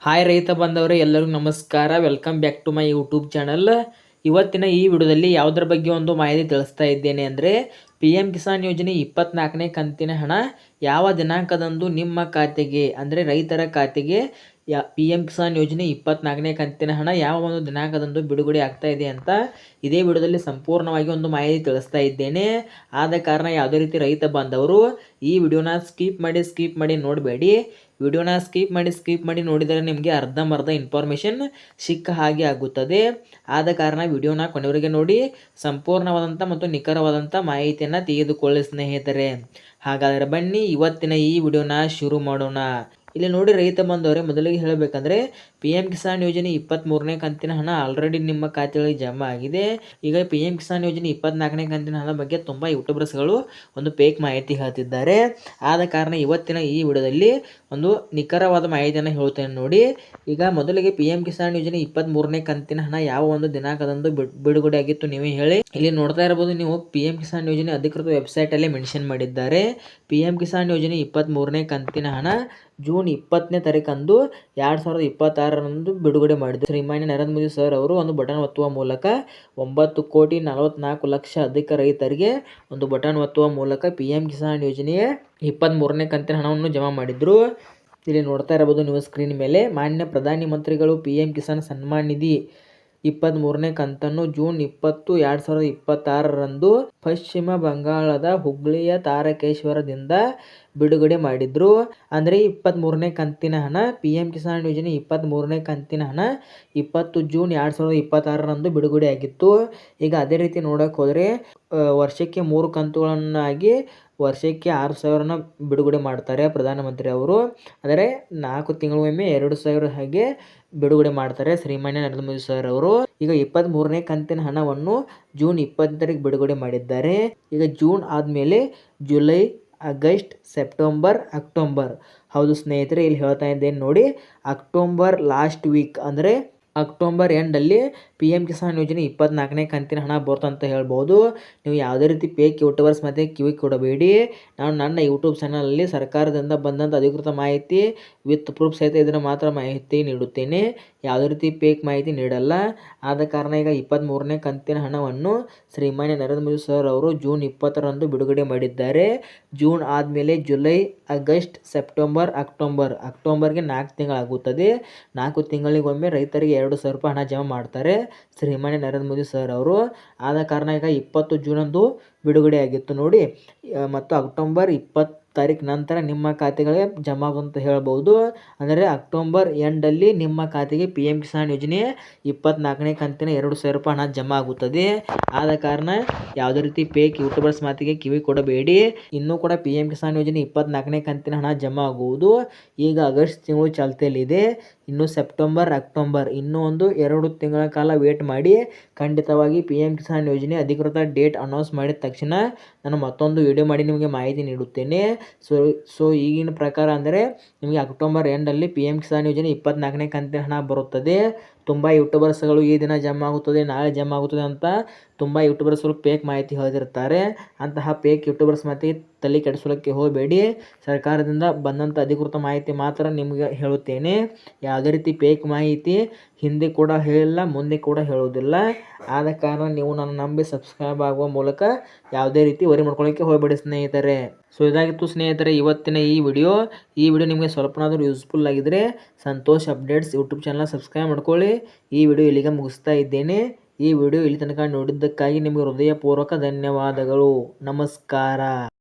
Hi ರೈತ ಬಂದವರೇ, ಎಲ್ಲರಿಗೂ ನಮಸ್ಕಾರ. Welcome back to my YouTube channel. ಇವತ್ತಿನ ಈ ವಿಡಿಯೋದಲ್ಲಿ ಯಾವುದರ ಬಗ್ಗೆ ಒಂದು ಮಾಹಿತಿ ತಿಳಿಸ್ತಾ ಇದ್ದೇನೆ ಅಂದರೆ, ಪಿ ಎಮ್ ಕಿಸಾನ್ ಯೋಜನೆ 24ನೇ ಕಂತಿನ ಹಣ ಯಾವ ದಿನಾಂಕದಂದು ನಿಮ್ಮ ಖಾತೆಗೆ ಅಂದರೆ ರೈತರ ಖಾತೆಗೆ ಪಿ ಎಮ್ ಕಿಸಾನ್ ಯೋಜನೆ 24ನೇ ಕಂತಿನ ಹಣ ಯಾವ ಒಂದು ದಿನಾಂಕದಂದು ಬಿಡುಗಡೆ ಆಗ್ತಾ ಇದೆ ಅಂತ ಇದೇ ವಿಡಿಯೋದಲ್ಲಿ ಸಂಪೂರ್ಣವಾಗಿ ಒಂದು ಮಾಹಿತಿ ತಿಳಿಸ್ತಾ ಇದ್ದೇನೆ. ಆದ ಕಾರಣ ಯಾವುದೇ ರೀತಿ ರೈತ ಬಾಂಧವರು ಈ ವಿಡಿಯೋನ ಸ್ಕಿಪ್ ಮಾಡಿ ನೋಡಬೇಡಿ. ವಿಡಿಯೋನ ಸ್ಕಿಪ್ ಮಾಡಿ ನೋಡಿದರೆ ನಿಮಗೆ ಅರ್ಧಂಬರ್ಧ ಇನ್ಫಾರ್ಮೇಷನ್ ಸಿಕ್ಕ ಹಾಗೆ ಆಗುತ್ತದೆ. ಆದ ಕಾರಣ ವಿಡಿಯೋನ ಕೊನೆವರೆಗೆ ನೋಡಿ ಸಂಪೂರ್ಣವಾದಂಥ ಮತ್ತು ನಿಖರವಾದಂಥ ಮಾಹಿತಿಯನ್ನು ತೆಗೆದುಕೊಳ್ಳಿ ಸ್ನೇಹಿತರೆ. ಹಾಗಾದರೆ ಬನ್ನಿ ಇವತ್ತಿನ ಈ ವಿಡಿಯೋನ ಶುರು ಮಾಡೋಣ. ಇಲ್ಲಿ ನೋಡಿ ರೈತ ಬಂದವರೇ, ಮೊದಲಿಗೆ ಹೇಳಬೇಕಂದ್ರೆ ಪಿ ಎಮ್ ಕಿಸಾನ್ ಯೋಜನೆ 23ನೇ ಕಂತಿನ ಹಣ ಆಲ್ರೆಡಿ ನಿಮ್ಮ ಖಾತೆಗಳಿಗೆ ಜಮಾ ಆಗಿದೆ. ಈಗ ಪಿ ಎಮ್ ಕಿಸಾನ್ ಯೋಜನೆ 24ನೇ ಕಂತಿನ ಹಣದ ಬಗ್ಗೆ ತುಂಬ ಯೂಟ್ಯೂಬರ್ಸ್ಗಳು ಒಂದು ಫೇಕ್ ಮಾಹಿತಿ ಹೇಳ್ತಿದ್ದಾರೆ. ಆದ ಕಾರಣ ಇವತ್ತಿನ ಈ ವಿಡಿಯೋದಲ್ಲಿ ಒಂದು ನಿಖರವಾದ ಮಾಹಿತಿಯನ್ನು ಹೇಳ್ತೇನೆ ನೋಡಿ. ಈಗ ಮೊದಲಿಗೆ ಪಿ ಎಮ್ ಕಿಸಾನ್ ಯೋಜನೆ 23ನೇ ಕಂತಿನ ಹಣ ಯಾವ ಒಂದು ದಿನಾಂಕದಂದು ಬಿಡುಗಡೆ ಆಗಿತ್ತು ನೀವೇ ಹೇಳಿ. ಇಲ್ಲಿ ನೋಡ್ತಾ ಇರಬಹುದು ನೀವು, ಪಿ ಎಮ್ ಕಿಸಾನ್ ಯೋಜನೆ ಅಧಿಕೃತ ವೆಬ್ಸೈಟಲ್ಲಿ ಮೆನ್ಷನ್ ಮಾಡಿದ್ದಾರೆ. ಪಿ ಎಮ್ ಕಿಸಾನ್ ಯೋಜನೆ 23ನೇ ಕಂತಿನ ಹಣ ಜೂನ್ 20ನೇ ತಾರೀಕಂದು 2026ರಂದು ಬಿಡುಗಡೆ ಮಾಡಿದರು. ಶ್ರೀಮಾನ್ಯ ನರೇಂದ್ರ ಮೋದಿ ಸರ್ ಅವರು ಒಂದು ಬಟನ್ ಒತ್ತುವ ಮೂಲಕ 9,44,00,000 ಅಧಿಕ ರೈತರಿಗೆ ಒಂದು ಬಟನ್ ಒತ್ತುವ ಮೂಲಕ ಪಿ ಎಮ್ ಕಿಸಾನ್ ಯೋಜನೆಯ 23ನೇ ಕಂತಿನ ಹಣವನ್ನು ಜಮಾ ಮಾಡಿದ್ರು. ಇಲ್ಲಿ ನೋಡ್ತಾ ಇರಬಹುದು ನೀವು ಸ್ಕ್ರೀನ್ ಮೇಲೆ, ಮಾನ್ಯ ಪ್ರಧಾನಿ ಮಂತ್ರಿಗಳು ಪಿ ಎಮ್ ಕಿಸಾನ್ ಸನ್ಮಾನ್ ನಿಧಿ 23ನೇ ಕಂತನ್ನು ಜೂನ್ 20, 2026ರಂದು ಪಶ್ಚಿಮ ಬಂಗಾಳದ ಹುಬ್ಳಿಯ ತಾರಕೇಶ್ವರದಿಂದ ಬಿಡುಗಡೆ ಮಾಡಿದ್ರು. ಅಂದರೆ 23ನೇ ಕಂತಿನ ಹಣ ಪಿ ಎಮ್ ಕಿಸಾನ್ ಯೋಜನೆ 23ನೇ ಕಂತಿನ ಹಣ 20 ಜೂನ್ 2026ರಂದು ಬಿಡುಗಡೆ ಆಗಿತ್ತು. ಈಗ ಅದೇ ರೀತಿ ನೋಡೋಕೆ ಹೋದರೆ ವರ್ಷಕ್ಕೆ 3 ಕಂತುಗಳನ್ನಾಗಿ ವರ್ಷಕ್ಕೆ 6,000ನ ಬಿಡುಗಡೆ ಮಾಡ್ತಾರೆ ಪ್ರಧಾನಮಂತ್ರಿ ಅವರು. ಅಂದರೆ 4 ತಿಂಗಳಿಗೊಮ್ಮೆ 2,000 ಹಾಗೆ ಬಿಡುಗಡೆ ಮಾಡ್ತಾರೆ ಶ್ರೀಮಾನ್ಯ ನರೇಂದ್ರ ಮೋದಿ ಸರ್ ಅವರು. ಈಗ 23ನೇ ಕಂತಿನ ಹಣವನ್ನು ಜೂನ್ 20 ಬಿಡುಗಡೆ ಮಾಡಿದ್ದಾರೆ. ಈಗ ಜೂನ್ ಆದಮೇಲೆ ಜುಲೈ, ಆಗಸ್ಟ್, ಸೆಪ್ಟೆಂಬರ್, ಅಕ್ಟೋಬರ್. ಹೌದು ಸ್ನೇಹಿತರೆ, ಇಲ್ಲಿ ಹೇಳ್ತಾ ಇದ್ದೇನೆ ನೋಡಿ. ಅಕ್ಟೋಬರ್ ಲಾಸ್ಟ್ ವೀಕ್ ಅಂದರೆ ಅಕ್ಟೋಬರ್ ಎಂಡಲ್ಲಿ ಪಿ ಎಮ್ ಕಿಸಾನ್ ಯೋಜನೆ 24ನೇ ಕಂತಿನ ಹಣ ಬರ್ತಂತ ಹೇಳ್ಬೋದು. ನೀವು ಯಾವುದೇ ರೀತಿ ಫೇಕ್ ಯೂಟ್ಯೂಬರ್ಸ್ ಮತ್ತು ಕಿವಿ ಕೊಡಬೇಡಿ. ನಾನು ನನ್ನ ಯೂಟ್ಯೂಬ್ ಚಾನಲಲ್ಲಿ ಸರ್ಕಾರದಿಂದ ಬಂದಂಥ ಅಧಿಕೃತ ಮಾಹಿತಿ ವಿತ್ ಪ್ರೂಫ್ ಸಹಿತ ಇದನ್ನು ಮಾತ್ರ ಮಾಹಿತಿ ನೀಡುತ್ತೇನೆ. ಯಾವುದೇ ರೀತಿ ಫೇಕ್ ಮಾಹಿತಿ ನೀಡಲ್ಲ. ಆದ ಕಾರಣ ಈಗ 23ನೇ ಕಂತಿನ ಹಣವನ್ನು ಶ್ರೀಮಾನ್ಯ ನರೇಂದ್ರ ಮೋದಿ ಸರ್ ಅವರು ಜೂನ್ 20ರಂದು ಬಿಡುಗಡೆ ಮಾಡಿದ್ದಾರೆ. ಜೂನ್ ಆದಮೇಲೆ ಜುಲೈ, ಆಗಸ್ಟ್, ಸೆಪ್ಟೆಂಬರ್, ಅಕ್ಟೋಬರ್ಗೆ 4 ತಿಂಗಳಾಗುತ್ತದೆ. 4 ತಿಂಗಳಿಗೊಮ್ಮೆ ರೈತರಿಗೆ 2,000 ರೂಪಾಯಿ ಹಣ ಜಮಾ ಮಾಡ್ತಾರೆ ಶ್ರೀಮಾನ್ಯ ನರೇಂದ್ರ ಮೋದಿ ಸರ್ ಅವರು. ಆದ ಕಾರಣ ಈಗ 20 ಜೂನಂದು ಬಿಡುಗಡೆ ಆಗಿತ್ತು ನೋಡಿ. ಮತ್ತು ಅಕ್ಟೋಬರ್ 20 ತಾರೀಕು ನಂತರ ನಿಮ್ಮ ಖಾತೆಗಳಿಗೆ ಜಮಾ ಆಗುವಂತ ಹೇಳ್ಬೋದು. ಅಂದರೆ ಅಕ್ಟೋಬರ್ ಎಂಡಲ್ಲಿ ನಿಮ್ಮ ಖಾತೆಗೆ ಪಿ ಎಮ್ ಕಿಸಾನ್ ಯೋಜನೆ 24ನೇ ಕಂತಿನ 2,000 ರೂಪಾಯಿ ಹಣ ಜಮಾ ಆಗುತ್ತದೆ. ಆದ ಕಾರಣ ಯಾವುದೇ ರೀತಿ ಫೇಕ್ ಯೂಟ್ಯೂಬರ್ಸ್ ಮಾತಿಗೆ ಕಿವಿ ಕೊಡಬೇಡಿ. ಇನ್ನೂ ಕೂಡ ಪಿ ಎಮ್ ಕಿಸಾನ್ ಯೋಜನೆ 24ನೇ ಕಂತಿನ ಹಣ ಜಮಾ ಆಗುವುದು ಈಗ ಆಗಸ್ಟ್ ತಿಂಗಳು ಚಾಲ್ತಿಯಲ್ಲಿದೆ. ಇನ್ನು ಸೆಪ್ಟೆಂಬರ್, ಅಕ್ಟೋಬರ್ ಇನ್ನೂ ಒಂದು 2 ತಿಂಗಳ ಕಾಲ ವೇಟ್ ಮಾಡಿ. ಖಂಡಿತವಾಗಿ ಪಿ ಎಮ್ ಕಿಸಾನ್ ಯೋಜನೆ ಅಧಿಕೃತ ಡೇಟ್ ಅನೌನ್ಸ್ ಮಾಡಿದ ತಕ್ಷಣ ನಾನು ಮತ್ತೊಂದು ವಿಡಿಯೋ ಮಾಡಿ ನಿಮಗೆ ಮಾಹಿತಿ ನೀಡುತ್ತೇನೆ. ಸೊ ಈಗಿನ ಪ್ರಕಾರ ಅಂದರೆ ನಿಮಗೆ ಅಕ್ಟೋಬರ್ ಎಂಡಲ್ಲಿ ಪಿ ಎಮ್ ಕಿಸಾನ್ ಯೋಜನೆ 24ನೇ ಕಂತಿನ ಹಣ ಬರುತ್ತದೆ. ತುಂಬ ಯೂಟ್ಯೂಬರ್ಸ್ಗಳು ಈ ದಿನ ಜಮಾ ಆಗುತ್ತದೆ, ನಾಳೆ ಜಮಾ ಆಗುತ್ತದೆ ಅಂತ ತುಂಬ ಯೂಟ್ಯೂಬರ್ಸ್ಗಳು ಫೇಕ್ ಮಾಹಿತಿ ಹೇಳ್ತಿರ್ತಾರೆ. ಅಂತಹ ಫೇಕ್ ಯೂಟ್ಯೂಬರ್ಸ್ ಮಾತಿಗೆ ತಲೆ ಕೆಡಿಸೋಕ್ಕೆ ಹೋಗಬೇಡಿ. ಸರ್ಕಾರದಿಂದ ಬಂದಂಥ ಅಧಿಕೃತ ಮಾಹಿತಿ ಮಾತ್ರ ನಿಮಗೆ ಹೇಳುತ್ತೇನೆ. ಯಾವುದೇ ರೀತಿ ಫೇಕ್ ಮಾಹಿತಿ ಹಿಂದೆ ಕೂಡ ಹೇಳಿಲ್ಲ, ಮುಂದೆ ಕೂಡ ಹೇಳೋದಿಲ್ಲ. ಆದ ಕಾರಣ ನೀವು ನನ್ನ ನಂಬಿ ಸಬ್ಸ್ಕ್ರೈಬ್ ಆಗುವ ಮೂಲಕ ಯಾವುದೇ ರೀತಿ ವರಿ ಮಾಡ್ಕೊಳ್ಳೋಕ್ಕೆ ಹೋಗಬೇಡಿ ಸ್ನೇಹಿತರೆ. ಸೊ ಇದಾಗಿತ್ತು ಸ್ನೇಹಿತರೆ ಇವತ್ತಿನ ಈ ವಿಡಿಯೋ ನಿಮಗೆ ಸ್ವಲ್ಪನಾದರೂ ಯೂಸ್ಫುಲ್ ಆಗಿದ್ದರೆ Santosh updates YouTube channel subscribe ಮಾಡ್ಕೊಳ್ಳಿ. ಈ ವಿಡಿಯೋ ಇಲ್ಲಿಗೆ ಮುಗಿಸ್ತಾ ಇದ್ದೇನೆ. ಈ ವಿಡಿಯೋ ಇಲ್ಲಿ ತನಕ ನೋಡಿದ್ದಕ್ಕಾಗಿ ನಿಮಗೆ ಹೃದಯಪೂರ್ವಕ ಧನ್ಯವಾದಗಳು. ನಮಸ್ಕಾರ.